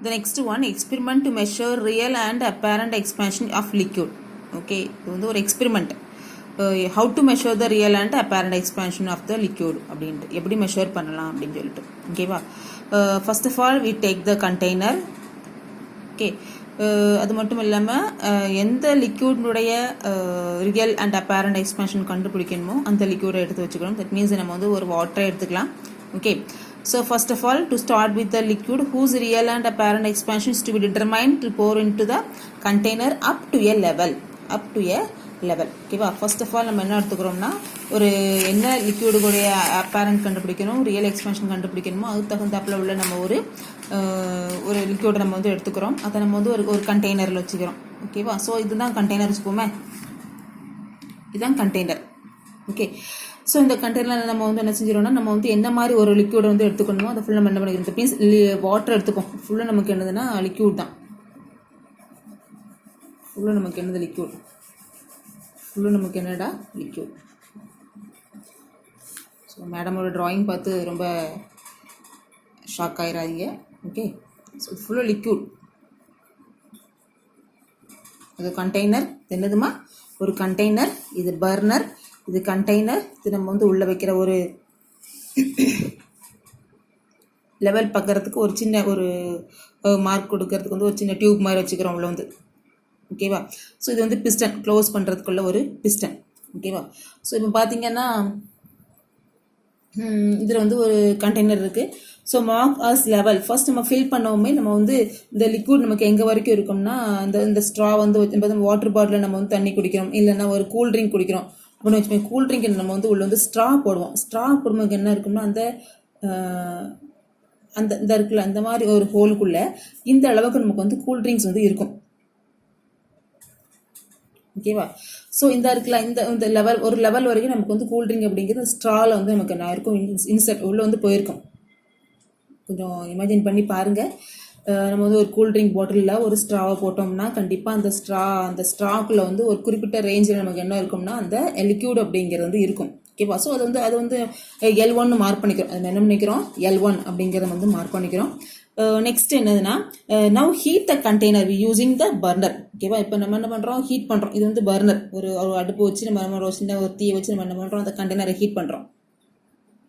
The next one, experiment to measure real and apparent expansion of liquid. Okay, இது வந்து ஒரு experiment. How to measure the real and apparent expansion of the liquid அப்படின்ட்டு எப்படி measure பண்ணலாம் அப்படின்னு சொல்லிட்டு ஓகேவா. First of all we take the container. Okay, அது மட்டும் இல்லாமல் எந்த லிக்யூட்னுடைய ரியல் அண்ட் அப்பேரண்ட் எக்ஸ்பேன்ஷன் கண்டுபிடிக்கணுமோ அந்த லிக்யூடை எடுத்து வச்சுக்கணும். தட் மீன்ஸ் நம்ம வந்து ஒரு வாட்டரை எடுத்துக்கலாம். Okay, so first of all, to start with the liquid whose real and apparent expansion is to be determined to pour into the container up to a level. ஓகேவா. ஃபர்ஸ்ட் ஆஃப் ஆல் நம்ம என்ன எடுத்துக்கிறோம்னா, ஒரு என்ன லிக்யூடுடைய apparent கண்டுபிடிக்கணும், real expansion கண்டுபிடிக்கணுமோ அதுக்கு தகுந்தாப்பில் உள்ள நம்ம ஒரு லிக்யூடை நம்ம வந்து எடுத்துக்கிறோம். அதை நம்ம வந்து ஒரு கண்டெய்னரில் வச்சுக்கிறோம். ஓகேவா. ஸோ இதுதான் கண்டெய்னர் வச்சுக்கோமே, இதுதான் கண்டெய்னர். ஓகே, ஸோ இந்த கண்டெய்னரில் நம்ம வந்து என்ன செஞ்சிடறோம்னா, நம்ம வந்து என்ன மாதிரி ஒரு லிக்யூடை வந்து எடுத்துக்கணுமோ அதை ஃபுல்லாக நம்ம என்ன பண்ணிக்கிறோம். மீன்ஸ் வாட்டர் எடுத்துப்போம். ஃபுல்லாக நமக்கு என்னதுன்னா லிக்யூட் தான். ஃபுல்லாக நமக்கு என்னது லிக்யூட். ஃபுல்லாக நமக்கு என்னடா லிக்யூட். ஸோ மேடமோட ட்ராயிங் பார்த்து ரொம்ப ஷாக் ஆகிடாதீங்க. ஓகே, ஸோ ஃபுல்லாக லிக்யூட். அது கண்டெய்னர் என்னதுமா, ஒரு கண்டெய்னர். இது பர்னர், இது கண்டெய்னர். இது நம்ம வந்து உள்ளே வைக்கிற ஒரு லெவல் பார்க்குறதுக்கு ஒரு சின்ன ஒரு மார்க் கொடுக்கறதுக்கு வந்து ஒரு சின்ன டியூப் மாதிரி வச்சுக்கிறோம் உள்ள வந்து. ஓகேவா. ஸோ இது வந்து பிஸ்டன், க்ளோஸ் பண்ணுறதுக்குள்ள ஒரு பிஸ்டன். ஓகேவா. ஸோ இப்போ பார்த்தீங்கன்னா இதில் வந்து ஒரு கண்டெய்னர் இருக்குது. So mark as level. First நம்ம ஃபில் பண்ணவுமே நம்ம வந்து இந்த லிக்விட் நமக்கு எங்கே வரைக்கும் இருக்கும்னா, இந்த ஸ்ட்ரா வந்து வாட்டர் பாட்டிலில் நம்ம வந்து தண்ணி குடிக்கிறோம், இல்லைன்னா ஒரு கூல் ட்ரிங்க் குடிக்கிறோம் அப்படின்னு வச்சுக்கோங்க. கூல் ட்ரிங்க் நம்ம வந்து உள்ள வந்து ஸ்ட்ரா போடுவோம். ஸ்ட்ரா போடும்போது என்ன இருக்கும்னா, அந்த இருக்குல்ல, அந்த மாதிரி ஒரு ஹோலுக்குள்ளே இந்த அளவுக்கு நமக்கு வந்து கூல் ட்ரிங்க்ஸ் வந்து இருக்கும். ஓகேவா. ஸோ இந்த இருக்குல்ல, இந்த லெவல், ஒரு லெவல் வரைக்கும் நமக்கு வந்து கூல்ட்ரிங்க் அப்படிங்கிறது ஸ்ட்ராவில் வந்து நமக்கு என்ன இருக்கும், இன்செர்ட் உள்ளே வந்து போயிருக்கும். கொஞ்சம் இமேஜின் பண்ணி பாருங்கள். நம்ம வந்து ஒரு கூல்ட்ரிங்க் பாட்டிலில் ஒரு ஸ்ட்ராவை போட்டோம்னா கண்டிப்பாக அந்த ஸ்ட்ராக்குள்ளே வந்து ஒரு குறிப்பிட்ட ரேஞ்சில் நமக்கு என்ன இருக்கும்னா அந்த லிக்யூட் அப்படிங்கிறது வந்து இருக்கும். ஓகேவா. ஸோ அது வந்து L1 மார்க் பண்ணிக்கிறோம். அது என்ன பண்ணிக்கிறோம், L1 அப்படிங்கிறத வந்து மார்க் பண்ணிக்கிறோம். நெக்ஸ்ட் என்னதுன்னா, now heat the container using the burner. ஓகேவா. இப்போ நம்ம என்ன பண்ணுறோம், ஹீட் பண்ணுறோம். இது வந்து பர்னர், ஒரு அடுப்பு வச்சு நம்ம சின்ன ஒரு தீயை வச்சு நம்ம என்ன பண்ணுறோம், அந்த கண்டெய்னரை ஹீட் பண்ணுறோம்.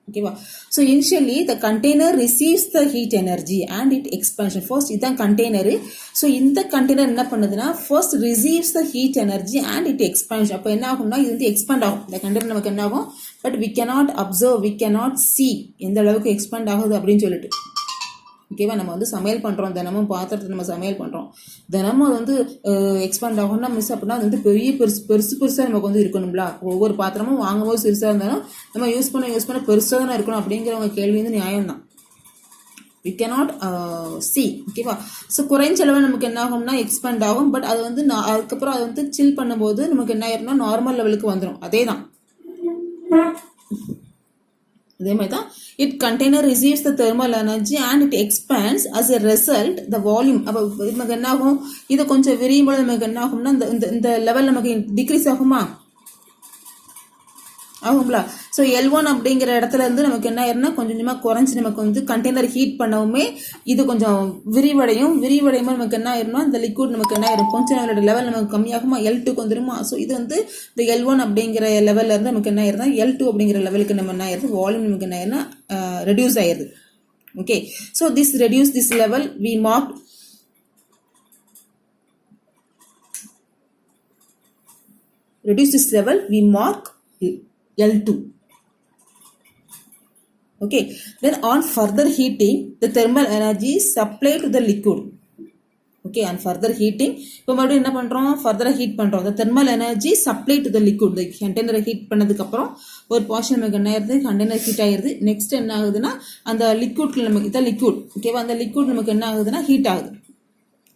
ஓகேவா. So initially the container receives the heat energy and it expansion. First இதுதான் கண்டெய்னரு. ஸோ இந்த கண்டெய்னர் என்ன பண்ணுதுன்னா, first receives the heat energy and it expansion. அப்போ என்ன ஆகும்னா, இது வந்து எக்ஸ்பாண்ட் ஆகும். இந்த கண்டெய்னர் நமக்கு என்ன ஆகும், but we cannot observe, we cannot see எந்த அளவுக்கு எக்ஸ்பாண்ட் ஆகுது அப்படின்னு சொல்லிட்டு. ஓகேவா. நம்ம வந்து சமையல் பண்ணுறோம், தினமும் பாத்திரத்தை நம்ம சமையல் பண்ணுறோம், தினமும் அது வந்து எக்ஸ்பாண்ட் ஆகும்னா மிஸ் அப்படின்னா அது வந்து பெருசாக நமக்கு வந்து இருக்கணும்ல. ஒவ்வொரு பாத்திரமும் வாங்கும்போது சிறுசாக இருந்தாலும் நம்ம யூஸ் பண்ண பெருசாக தானே இருக்கணும் அப்படிங்கிறவங்க கேள்வி வந்து நியாயம் தான். We cannot see. ஓகேவா. ஸோ குறைஞ்ச அளவு நமக்கு என்ன ஆகும்னா எக்ஸ்பாண்ட் ஆகும். பட் அது வந்து அதுக்கப்புறம் அது வந்து சில் பண்ணும்போது நமக்கு என்ன ஆயிரும்னா நார்மல் லெவலுக்கு வந்துடும். அதே தான், அதே மாதிரி தான். It container receives the thermal energy and it expands as a result the volume. அப்போ நமக்கு என்ன ஆகும், இதை கொஞ்சம் விரியும் போது நமக்கு என்ன ஆகும்னா இந்த லெவல் நமக்கு டிக்ரீஸ் ஆகுமா, ஆகுங்களா. ஸோ L1 அப்படிங்கிற இடத்துல இருந்து நமக்கு என்ன ஆயிரும்னா கொஞ்சம் கொஞ்சமாக குறைஞ்சி நமக்கு வந்து கண்டெய்னர் ஹீட் பண்ணவுமே இது கொஞ்சம் விரிவடையும் நமக்கு என்ன ஆயிரும்னா இந்த லிக்விட் நமக்கு என்ன ஆயிரும், கொஞ்சம் அதோட லெவல் நமக்கு கம்மியாகுமா, L2க்கு வந்துருமா. ஸோ இது வந்து இந்த L1 அப்படிங்கிற லெவல்ல இருந்து நமக்கு என்ன ஆயிருந்தா L2 அப்படிங்கிற லெவலுக்கு நம்ம என்ன ஆயிருது, வால்யூம் நமக்கு என்ன ஆயிருந்தா ரெடியூஸ் ஆயிருது. Okay. So this level we mark L2. Okay, then on further heating the thermal energy is supplied to the liquid. Okay, on further heating இப்போ மறுபடியும் என்ன பண்ணுறோம், ஃபர்தராக ஹீட் பண்ணுறோம். the thermal energy supplied to the liquid. the கண்டெய்னரை heat பண்ணதுக்கப்புறம் ஒரு portion நமக்கு என்ன ஆயிருது, கண்டெய்னர் ஹீட் ஆயிருது. நெக்ஸ்ட் என்ன ஆகுதுன்னா அந்த லிக்விட்ல நமக்கு இதான் லிக்விட். ஓகேவா. அந்த லிக்விட் நமக்கு என்ன ஆகுதுன்னா ஹீட் ஆகுது.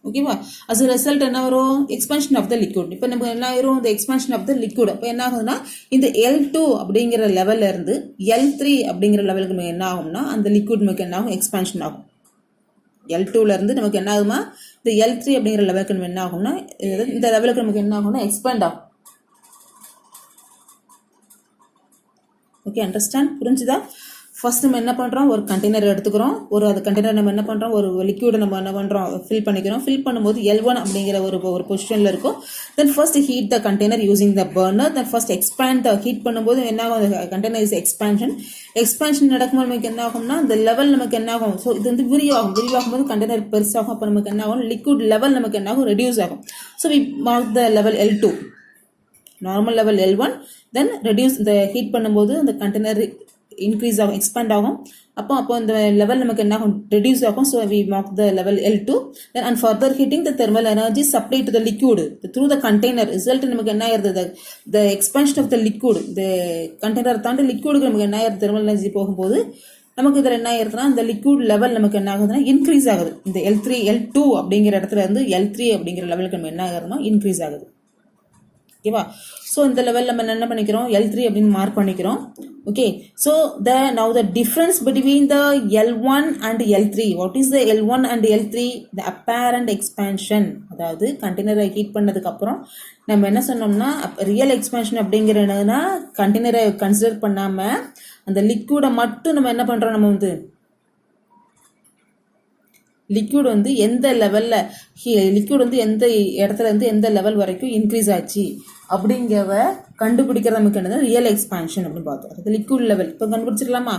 ஓகேவா. அஸ் அ ரிசல்ட் என்ன வரும், எக்ஸ்பான்ஷன் ஆஃப் த லிக்விட். இப்போ நம்ம என்ன ஆயிரும், இந்த எக்ஸ்பான்ஷன் ஆஃப் த லிக்விட். அப்போ என்ன ஆகுதுன்னா இந்த L2 அப்படிங்கிற லெவல்ல இருந்து L3 அப்படிங்கிற லெவலுக்கு நமக்கு என்ன ஆகும்னா அந்த லிக்விட் நமக்கு என்ன ஆகும், எக்ஸ்பான்ஷன் ஆகும். L2ல இருந்து நமக்கு என்ன ஆகுமா, இந்த L3 அப்படிங்கிற லெவலுக்கு நம்ம என்ன ஆகும்னா இந்த லெவலுக்கு நமக்கு என்ன ஆகும்னா எக்ஸ்பாண்ட் ஆகும். ஓகே, அண்டர்ஸ்டாண்ட், புரிஞ்சுதா. ஃபர்ஸ்ட் நம்ம என்ன பண்ணுறோம், ஒரு கண்டெய்னர் எடுத்துக்கிறோம். அது கண்டெய்னர் நம்ம என்ன பண்ணுறோம், ஒரு லிக்யூடை நம்ம என்ன பண்ணுறோம், ஃபில் பண்ணிக்கிறோம். ஃபில் பண்ணும்போது L1 அப்படிங்கிற ஒரு பொசிஷனில் இருக்கும். தென் first heat the container using the burner. Then first expand heat பண்ணும்போது என்ன ஆகும், அந்த கண்டெய்னர் இஸ் எக்ஸ்பேன்ஷன் நடக்கும்போது நமக்கு என்ன ஆகும்னா, இந்த லெவல் நமக்கு என்ன ஆகும், ஸோ இது வந்து விரிவாகும் போது கண்டெய்னர் பெருசாகும். அப்போ நமக்கு என்ன ஆகும், லிக்விட் லெவல் நமக்கு என்ன ஆகும், ரெடியூஸ் ஆகும். So we mark the level L2, normal level L1. Then reduce இந்த ஹீட் பண்ணும்போது அந்த கண்டெய்னர் இன்க்ரீஸ் ஆகும், எக்ஸ்பேண்ட் ஆகும். அப்போ இந்த லெவல் நமக்கு என்ன ஆகும், ரெடியூஸ் ஆகும். So we mark the level L2. Then and further heating the thermal energy supply to the liquid through the container. Result நமக்கு என்ன ஆயிருது, the expansion of the liquid, இந்த கண்டெய்னர் தாண்டி லிக்யூடுக்கு நமக்கு என்ன ஆயிருது, தெர்மல் எனர்ஜி போகும்போது நமக்கு இதில் என்ன ஆயிருதுன்னா, இந்த லிக்யூட் லெவல் நமக்கு என்ன ஆகுதுன்னா இன்க்ரீஸ் ஆகுது. இந்த L3 L2 அப்படிங்கிற இடத்துல இருந்து L3 அப்படிங்கிற லெவலுக்கு நம்ம என்ன ஆகுதுன்னா இன்க்ரீஸ் ஆகுது. ஓகேவா? ஸோ இந்த லெவல் நம்ம என்ன பண்ணிக்கிறோம், L3 அப்படின்னு மார்க் பண்ணிக்கிறோம். Okay, so now the difference between the L1 and L3. What is the L1 and L3? The apparent expansion. அதாவது கண்டெய்னரை ஹீட் பண்ணதுக்கு அப்புறம் நம்ம என்ன சொன்னோம்னா, ரியல் எக்ஸ்பேன்ஷன் அப்படிங்கிற என்னதுன்னா, கண்டெய்னரை கன்சிடர் பண்ணாம அந்த லிக்விடை மட்டும் நம்ம என்ன பண்றோம், நம்ம வந்து லிக்விட் வந்து எந்த லெவலில் லிக்விட் வந்து எந்த இடத்துல இருந்து எந்த லெவல் வரைக்கும் இன்க்ரீஸ் ஆச்சு அப்படிங்கிறத கண்டுபிடிக்கிறது நமக்கு என்னது, ரியல் எக்ஸ்பான்ஷன் அப்படின்னு பார்த்தோம். அது லிக்விட் லெவல் இப்போ கண்டுபிடிச்சிடலாமா,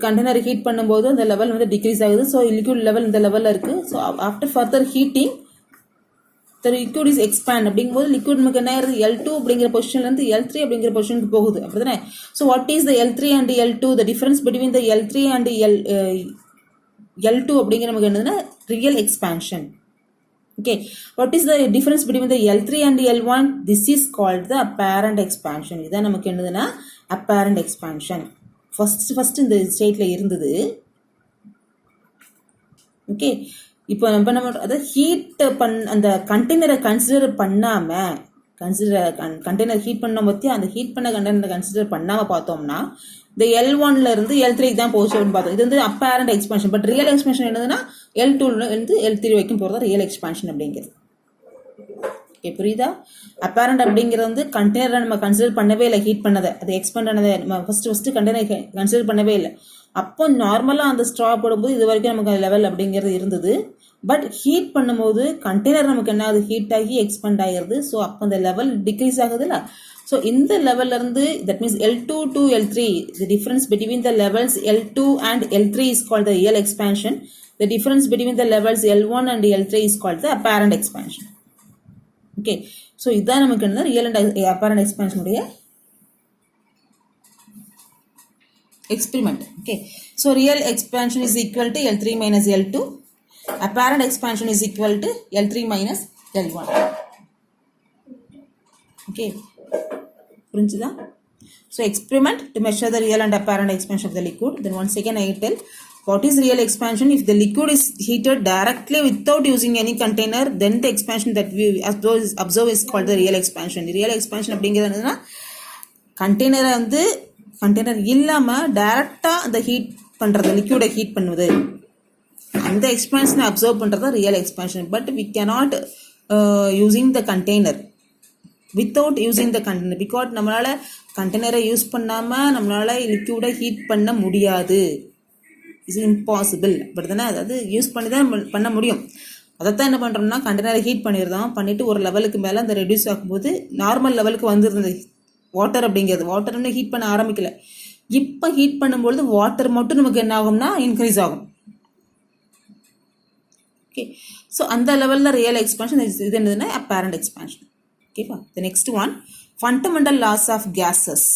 கண்டெய்னர் ஹீட் பண்ணும்போது அந்த லெவல் வந்து டிக்ரீஸ் ஆகுது. ஸோ லிக்விட் லெவல் இந்த லெவலில் இருக்குது. So after further heating the liquid is expand அப்படிங்கும்போது லிக்விட் நமக்கு என்ன ஆயிருது, L2 அப்படிங்கிற பொசிஷன்லேருந்து L3 அப்படிங்கிற பொசிஷனுக்கு போகுது. அப்படிதானே? So what is the L3 and L2? The difference between the L3 and L2 அப்படிங்கிற நமக்கு என்னதுன்னா real expansion. Okay, what is the difference between the L3 and L1? This is called the apparent expansion. இதான் நமக்கு என்னதுன்னா apparent expansion. first இந்த ஸ்டேட்ல இருந்தது. Okay, இப்போ நம்ம அதாவது ஹீட் அந்த கண்டெய்னரை கன்சிடர் பண்ணாம கண்டெய்னர் ஹீட் பண்ண பற்றி அந்த ஹீட் பண்ண கண்டெய்னரை கன்சிடர் பண்ணாமல் பார்த்தோம்னா இந்த L1ல இருந்து L3 தான் போச்சு அப்படின்னு பார்த்தோம். இது வந்து apparent expansion. But real expansion என்னதுன்னா L2ல இருந்து L3 வரைக்கும் போகிறது ரியல் எக்ஸ்பான்ஷன் அப்படிங்கிறது. ஓகே, புரியுதா? அப்பேரண்ட் அப்படிங்கிறது வந்து கண்டெய்னரை நம்ம கன்சிடர் பண்ணவே இல்லை, ஹீட் பண்ணதை, அது எக்ஸ்பேண்ட் ஆனதை நம்ம ஃபர்ஸ்ட் கண்டெய்னர் கன்சிடர் பண்ணவே இல்லை. அப்போ நார்மலாக அந்த ஸ்ட்ரா போடும்போது இது வரைக்கும் நமக்கு லெவல் அப்படிங்கிறது இருந்தது. பட் ஹீட் பண்ணும்போது கண்டெய்னர் நமக்கு என்ன ஆகுது, ஹீட் ஆகி எக்ஸ்பேண்ட் ஆகிருது. ஸோ அப்போ அந்த லெவல் டிக்ரீஸ் ஆகுதுல்ல. ஸோ இந்த லெவல்ல இருந்து that means L2 to L3, the difference between the levels L2 and L3 is called the real expansion. The difference between the levels L1 and L3 is called the apparent expansion. Okay, so இதான் நமக்கு என்ன real and apparent expansion உடைய experiment. Okay, so real expansion is equal to L3 minus L2. Apparent expansion is equal to L3 minus L1. Okay, புரிஞ்சுதா? So experiment to measure the real and apparent expansion of the liquid. Then once again I tell what is real expansion. If the liquid is heated directly without using any container, then the expansion that we observe is called the real expansion. The real expansion அப்படிங்கிறது என்னன்னா, கண்டெய்னரை வந்து container இல்லாமல் டைரக்டாக அந்த heat பண்ணுறது, லிக்யூடை heat பண்ணுவது, அந்த எக்ஸ்பான்ஷனை அப்சர்வ் பண்ணுறது real expansion. But we cannot using the container without using the container. Because நம்மளால் கண்டெய்னரை யூஸ் பண்ணாமல் நம்மளால் லிக்யூடை ஹீட் பண்ண முடியாது. It's impossible. அப்படி தானே? அதாவது யூஸ் பண்ணி தான் பண்ண முடியும். அதைத்தான் என்ன பண்ணுறோம்னா, கண்டெய்னரை ஹீட் பண்ணிடுறோம். பண்ணிவிட்டு ஒரு லெவலுக்கு மேலே அந்த ரெடியூஸ் ஆகும்போது நார்மல் லெவலுக்கு வந்துருந்தது வாட்டர் அப்படிங்கிறது. வாட்டர் இன்னும் ஹீட் பண்ண ஆரம்பிக்கல. இப்போ ஹீட் பண்ணும்பொழுது வாட்டர் மட்டும் நமக்கு என்ன ஆகும்னா இன்க்ரீஸ் ஆகும். ஓகே, ஸோ அந்த லெவலில் ரியல் எக்ஸ்பான்ஷன் இது என்னதுன்னா அப்பேரண்ட் எக்ஸ்பான்ஷன். ஓகேப்பா. The next one, fundamental laws of gases.